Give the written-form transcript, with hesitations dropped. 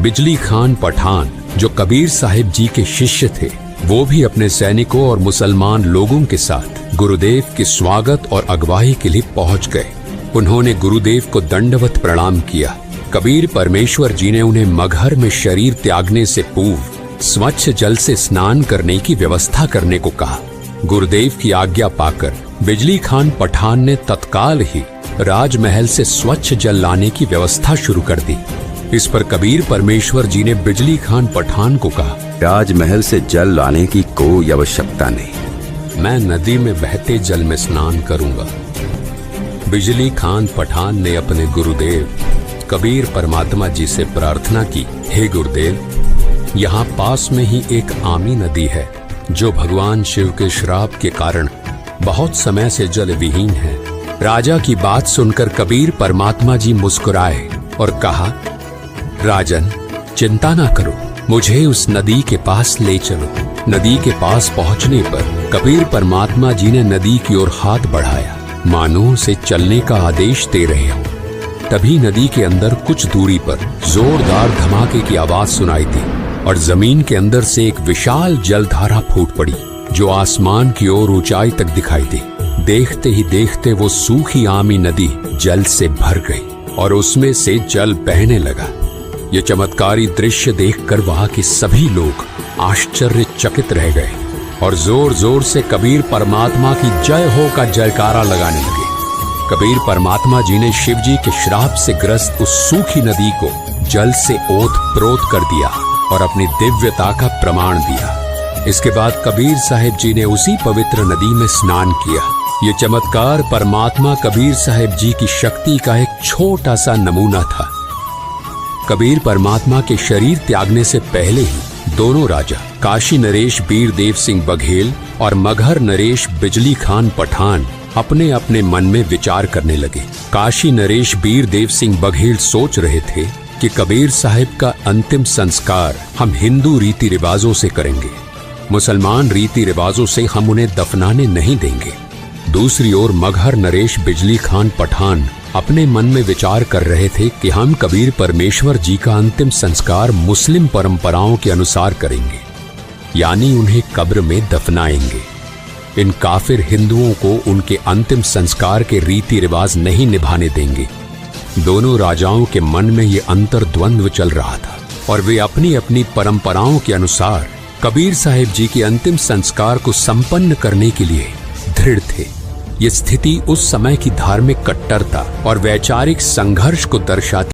बिजली खान पठान जो कबीर साहिब जी के शिष्य थे, वो भी अपने सैनिकों और मुसलमान लोगों के साथ गुरुदेव के स्वागत और अगवाई के लिए पहुंच गए। उन्होंने गुरुदेव को दंडवत प्रणाम किया। कबीर परमेश्वर जी ने उन्हें मगहर में शरीर त्यागने से पूर्व स्वच्छ जल से स्नान करने की व्यवस्था करने को कहा। गुरुदेव की आज्ञा पाकर बिजली खान पठान ने तत्काल ही राजमहल से स्वच्छ जल लाने की व्यवस्था शुरू कर दी। इस पर कबीर परमेश्वर जी ने बिजली खान पठान को कहा, राजमहल से जल लाने की कोई आवश्यकता नहीं, मैं नदी में बहते जल में स्नान करूंगा। बिजली खान पठान ने अपने गुरुदेव कबीर परमात्मा जी से प्रार्थना की, हे गुरुदेव, यहाँ पास में ही एक आमी नदी है जो भगवान शिव के श्राप के कारण बहुत समय से जल विहीन है। राजा की बात सुनकर कबीर परमात्मा जी मुस्कुराए और कहा, राजन, चिंता ना करो, मुझे उस नदी के पास ले चलो। नदी के पास पहुंचने पर कबीर परमात्मा जी ने नदी की ओर हाथ बढ़ाया, मानो उसे चलने का आदेश दे रहे हो। तभी नदी के अंदर कुछ दूरी पर जोरदार धमाके की आवाज सुनाई दी और जमीन के अंदर से एक विशाल जलधारा फूट पड़ी जो आसमान की ओर ऊंचाई तक दिखाई दी। देखते ही देखते वो सूखी आमी नदी जल से भर गई और उसमें से जल बहने लगा। ये चमत्कारी दृश्य देखकर वहां के सभी लोग आश्चर्यचकित रह गए और जोर जोर से कबीर परमात्मा की जय हो का जयकारा लगाने लगे। कबीर परमात्मा जी ने शिव जी के श्राप से ग्रस्त उस सूखी नदी को जल से ओत प्रोत कर दिया और अपनी दिव्यता का प्रमाण दिया। इसके बाद कबीर साहिब जी ने उसी पवित्र नदी में स्नान किया। ये चमत्कार परमात्मा कबीर साहिब जी की शक्ति का एक छोटा सा नमूना था। कबीर परमात्मा के शरीर त्यागने से पहले ही दोनों राजा काशी नरेश बीर देव सिंह बघेल और मगहर नरेश बिजली खान पठान अपने अपने मन में विचार करने लगे। काशी नरेश बीर देव सिंह बघेल सोच रहे थे कि कबीर साहिब का अंतिम संस्कार हम हिंदू रीति रिवाजों से करेंगे, मुसलमान रीति रिवाजों से हम उन्हें दफनाने नहीं देंगे। दूसरी ओर मगहर नरेश बिजली खान पठान अपने मन में विचार कर रहे थे कि हम कबीर परमेश्वर जी का अंतिम संस्कार मुस्लिम परंपराओं के अनुसार करेंगे, यानी उन्हें कब्र में दफनाएंगे। इन काफिर हिंदुओं को उनके अंतिम संस्कार के रीति रिवाज नहीं निभाने देंगे। दोनों राजाओं के मन में ये अंतर्द्वंद्व चल रहा था और वे अपनी अपनी परंपराओं के अनुसार कबीर साहिब जी के अंतिम संस्कार को संपन्न करने के लिए दृढ़ थे। ये स्थिति उस समय की धार्मिक कट्टरता और वैचारिक संघर्ष को दर्शाती